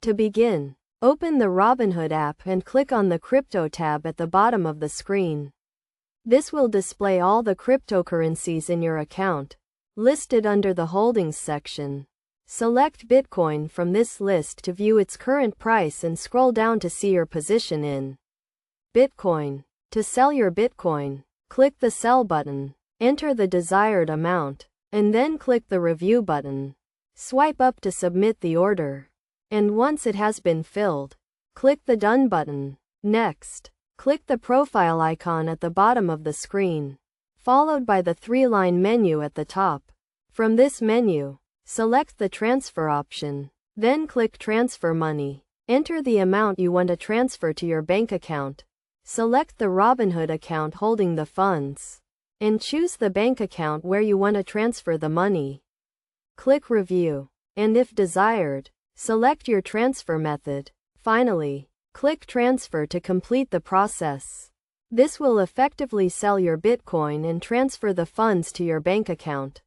To begin, open the Robinhood app and click on the Crypto tab at the bottom of the screen. This will display all the cryptocurrencies in your account, listed under the Holdings section. Select Bitcoin from this list to view its current price and scroll down to see your position in Bitcoin. To sell your Bitcoin, click the Sell button, enter the desired amount, and then click the Review button. Swipe up to submit the order. And once it has been filled, click the Done button. Next, click the profile icon at the bottom of the screen, followed by the 3-line menu at the top. From this menu, select the Transfer option, then click Transfer Money. Enter the amount you want to transfer to your bank account. Select the Robinhood account holding the funds, and choose the bank account where you want to transfer the money. Click Review, and if desired, select your transfer method. Finally, click Transfer to complete the process. This will effectively sell your Bitcoin and transfer the funds to your bank account.